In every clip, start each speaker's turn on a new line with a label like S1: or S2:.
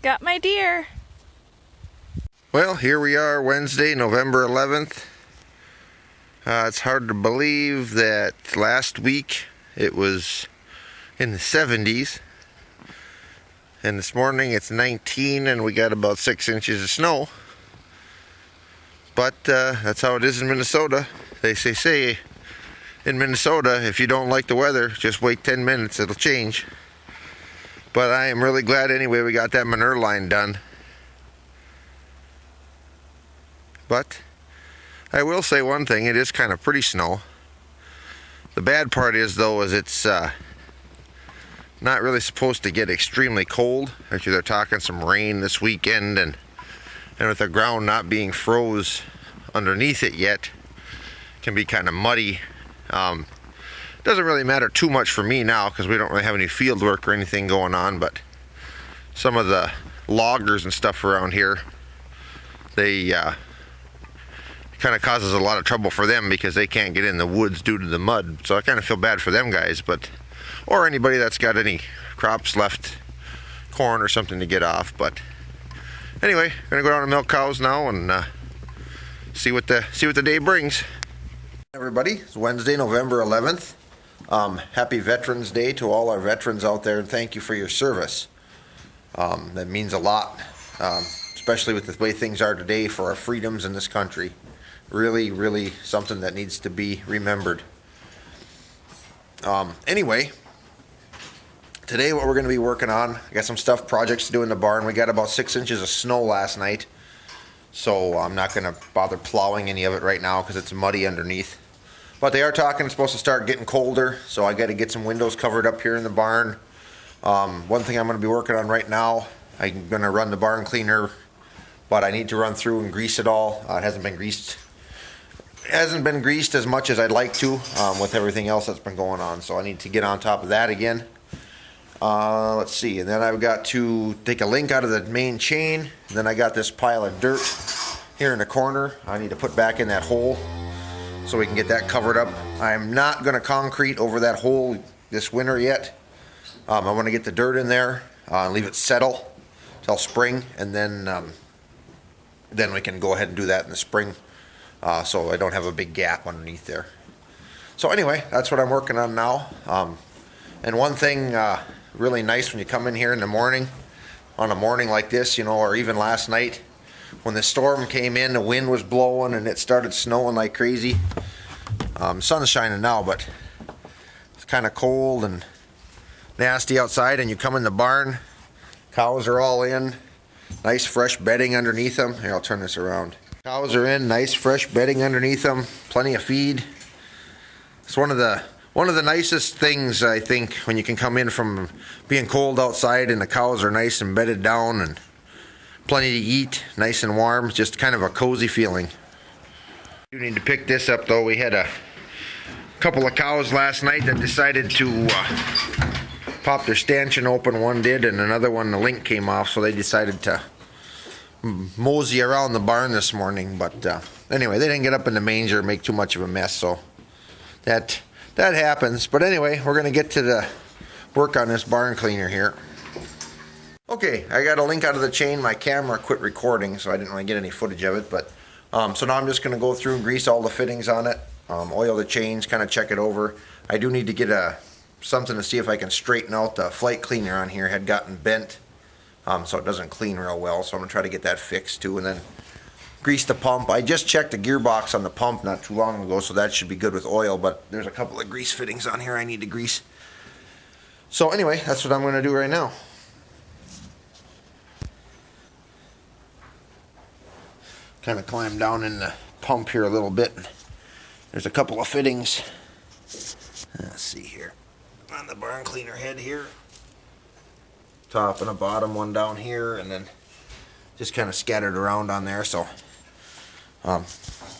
S1: Got my deer.
S2: Well, here we are, Wednesday, November 11th. It's hard to believe that last week it was in the 70s. And this morning it's 19 and we got about 6 inches of snow. But that's how it is in Minnesota. They say in Minnesota, if you don't like the weather, just wait 10 minutes, it'll change. But I am really glad anyway we got that manure line done. But I will say one thing, it is kind of pretty snow. The bad part is though, is it's not really supposed to get extremely cold. Actually, they're talking some rain this weekend, and with the ground not being froze underneath it yet, it can be kind of muddy. Doesn't really matter too much for me now because we don't really have any field work or anything going on, but some of the loggers and stuff around here, they kind of causes a lot of trouble for them because they can't get in the woods due to the mud. So I kind of feel bad for them guys, but or anybody that's got any crops left, corn or something to get off. But anyway, gonna go down and milk cows now and see what the day brings. Everybody, it's Wednesday, November 11th. Happy Veterans Day to all our veterans out there, and thank you for your service. That means a lot, especially with the way things are today for our freedoms in this country. Really, really something that needs to be remembered. Anyway, today what we're going to be working on, I got some projects to do in the barn. We got about 6 inches of snow last night, so I'm not going to bother plowing any of it right now because it's muddy underneath. But they are talking it's supposed to start getting colder, so I got to get some windows covered up here in the barn. One thing I'm going to be working on right now, I'm going to run the barn cleaner, but I need to run through and grease it all. It hasn't been greased as much as I'd like to with everything else that's been going on, so I need to get on top of that again. Let's see, and then I've got to take a link out of the main chain, and then I got this pile of dirt here in the corner I need to put back in that hole so we can get that covered up. I'm not going to concrete over that hole this winter yet. I want to get the dirt in there and leave it settle till spring, and then we can go ahead and do that in the spring. So I don't have a big gap underneath there. So anyway, that's what I'm working on now. And one thing really nice when you come in here in the morning, on a morning like this, you know, or even last night, when the storm came in, the wind was blowing and it started snowing like crazy. Sun's shining now, but it's kind of cold and nasty outside, and you come in the barn, cows are all in, nice fresh bedding underneath them. Here, I'll turn this around. Cows are in, nice fresh bedding underneath them, plenty of feed. It's one of the nicest things, I think, when you can come in from being cold outside and the cows are nice and bedded down and plenty to eat, nice and warm, just kind of a cozy feeling. You need to pick this up though. We had a couple of cows last night that decided to pop their stanchion open. One did, and another one, the link came off, so they decided to mosey around the barn this morning. But anyway, they didn't get up in the manger and make too much of a mess, so that happens. But anyway, we're gonna get to the work on this barn cleaner here. Okay, I got a link out of the chain. My camera quit recording, so I didn't really get any footage of it. But so now I'm just gonna go through and grease all the fittings on it, oil the chains, kind of check it over. I do need to get something to see if I can straighten out the flight cleaner on here. It had gotten bent. So it doesn't clean real well, so I'm going to try to get that fixed too, and then grease the pump. I just checked the gearbox on the pump not too long ago, so that should be good with oil, but there's a couple of grease fittings on here I need to grease. So anyway, that's what I'm going to do right now. Kind of climb down in the pump here a little bit. There's a couple of fittings. Let's see here. On the barn cleaner head here. Top and a bottom one down here, and then just kind of scattered around on there, so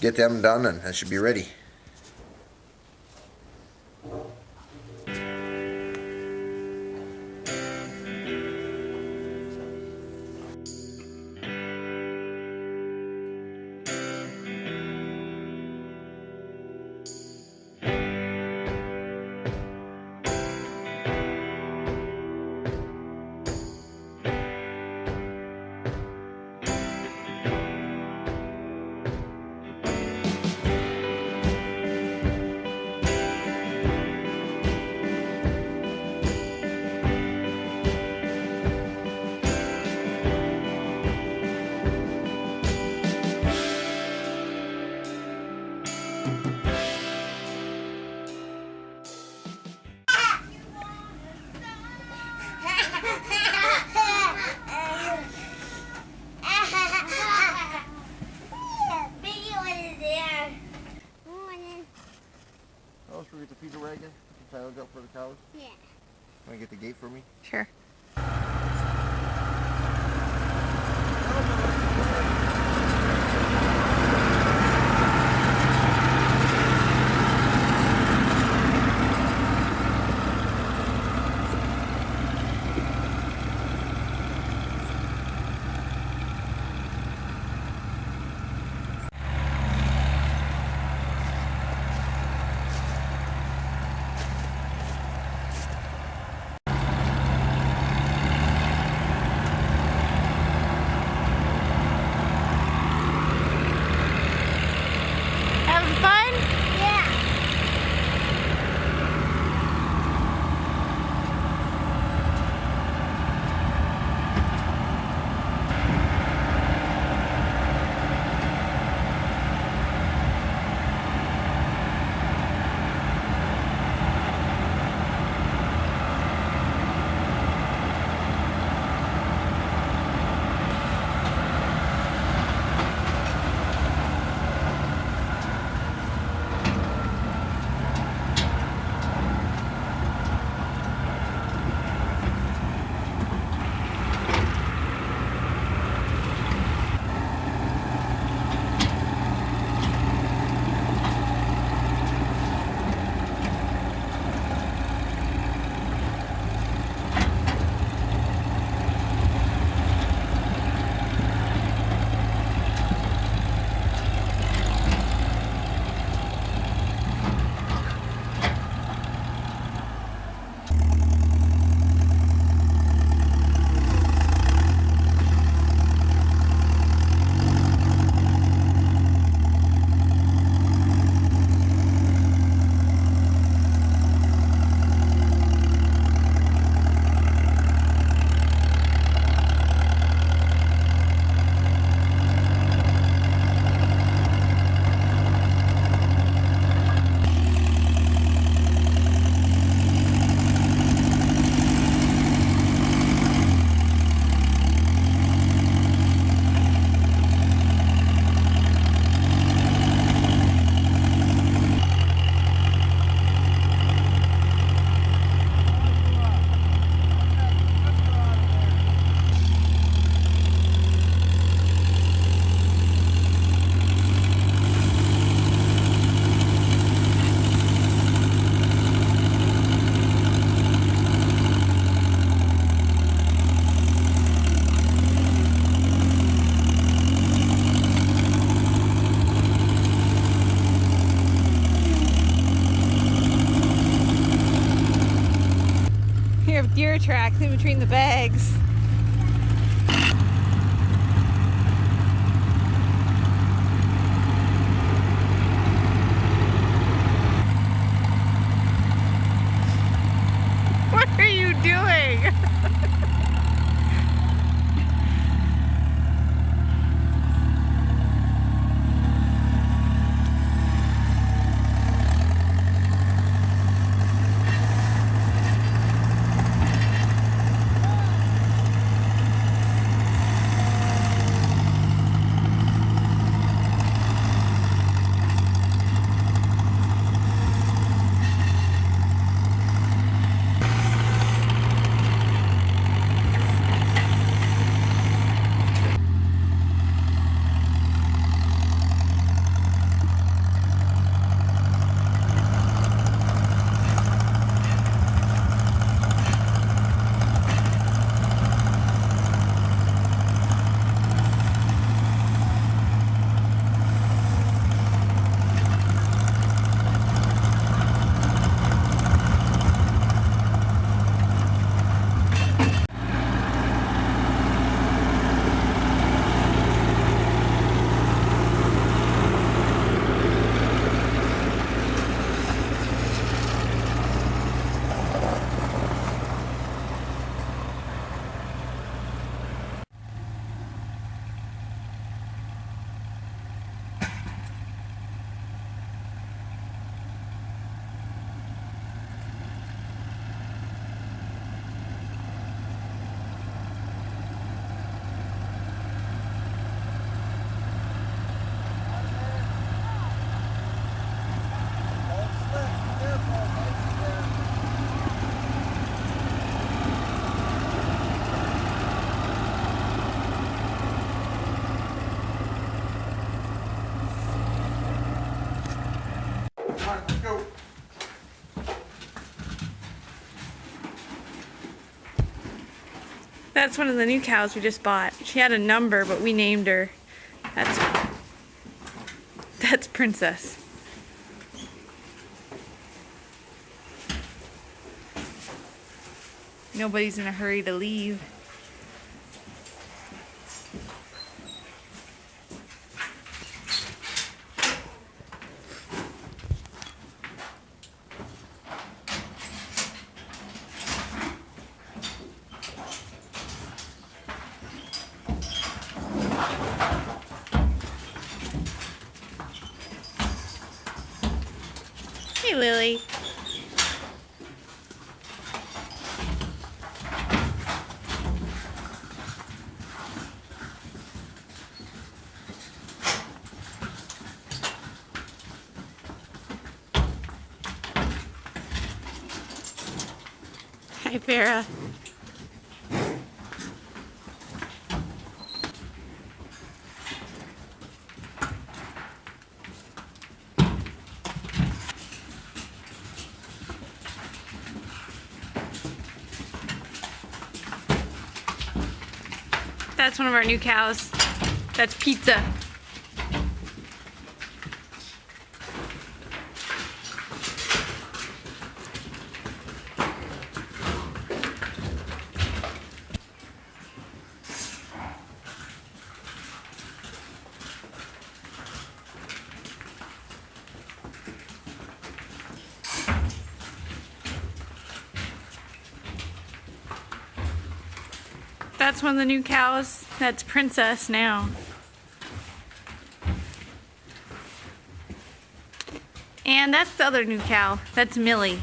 S2: get them done and that should be ready.
S1: manure tracks in between the bags. What are you doing? That's one of the new cows we just bought. She had a number, but we named her. That's Princess. Nobody's in a hurry to leave. Hey, Lily. Hi, Farah. That's one of our new cows. That's Pizza. That's one of the new cows. That's Princess now. And that's the other new cow. That's Millie.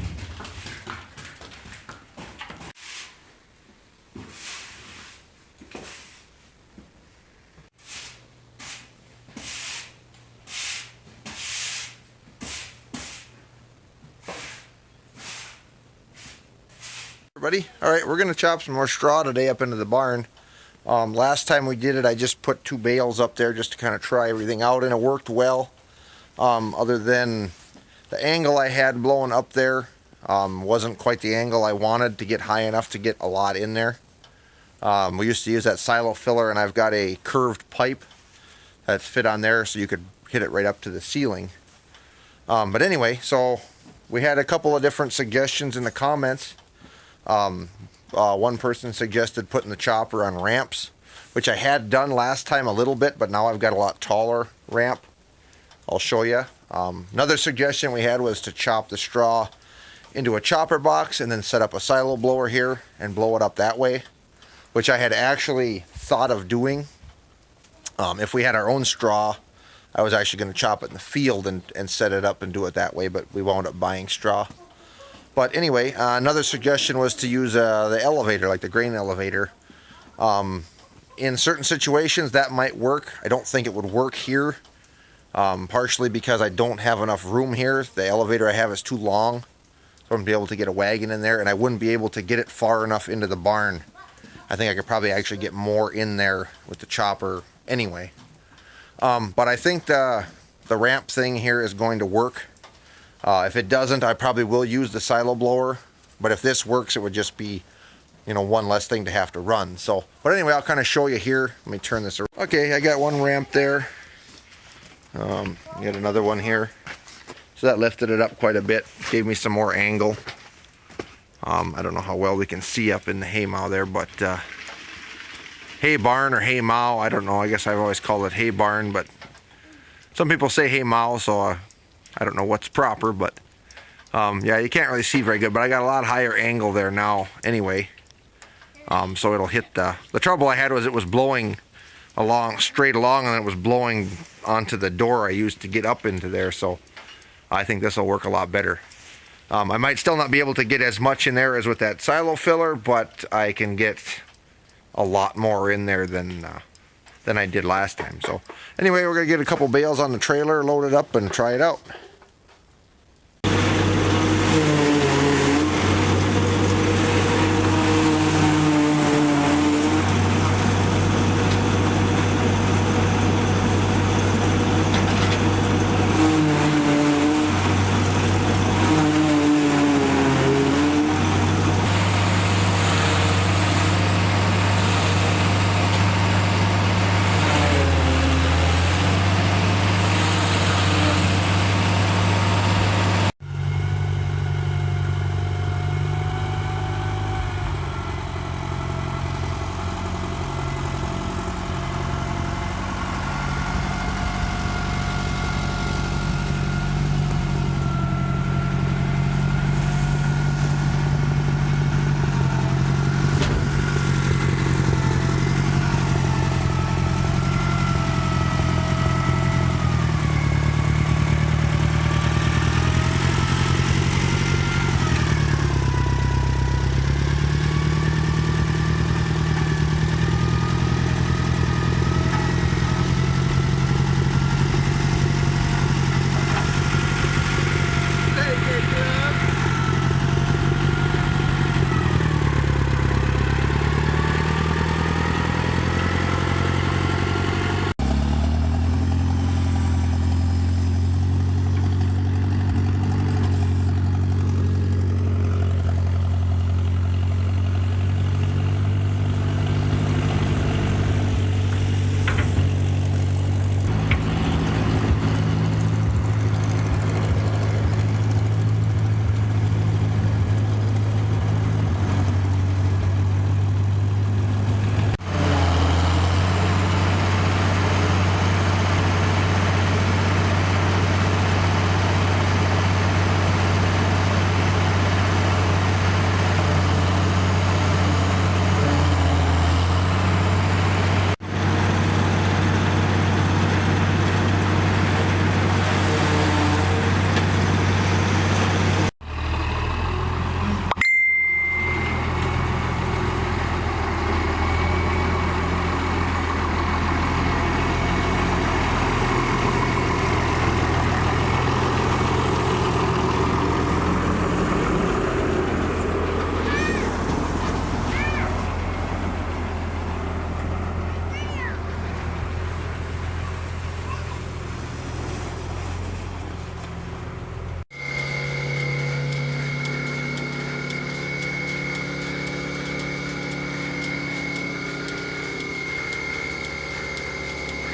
S2: Everybody, all right, we're gonna chop some more straw today up into the barn. Last time we did it, I just put 2 bales up there just to kind of try everything out, and it worked well. Other than the angle I had blowing up there wasn't quite the angle I wanted to get high enough to get a lot in there. We used to use that silo filler, and I've got a curved pipe that's fit on there so you could hit it right up to the ceiling. But anyway, so we had a couple of different suggestions in the comments. one person suggested putting the chopper on ramps, which I had done last time a little bit, but now I've got a lot taller ramp. I'll show you. Another suggestion we had was to chop the straw into a chopper box and then set up a silo blower here and blow it up that way, which I had actually thought of doing. If we had our own straw, I was actually going to chop it in the field and set it up and do it that way, but we wound up buying straw. But anyway, another suggestion was to use the elevator, like the grain elevator. In certain situations that might work. I don't think it would work here, partially because I don't have enough room here. The elevator I have is too long, so I'm going to be able to get a wagon in there, and I wouldn't be able to get it far enough into the barn. I think I could probably actually get more in there with the chopper anyway. But I think the ramp thing here is going to work. If it doesn't, I probably will use the silo blower. But if this works, it would just be, one less thing to have to run. So, but anyway, I'll kind of show you here. Let me turn this around. Okay, I got one ramp there. Get another one here. So that lifted it up quite a bit. Gave me some more angle. I don't know how well we can see up in the hay mow there, but hay barn or hay mow, I don't know. I guess I've always called it hay barn, but some people say hay mow, so I don't know what's proper, but yeah, you can't really see very good, but I got a lot higher angle there now anyway. So it'll hit the trouble I had was it was blowing straight along, and it was blowing onto the door I used to get up into there, so I think this will work a lot better. I might still not be able to get as much in there as with that silo filler, but I can get a lot more in there than I did last time. So anyway, we're gonna get a couple bales on the trailer, load it up, and try it out.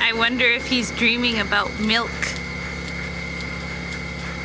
S1: I wonder if he's dreaming about milk.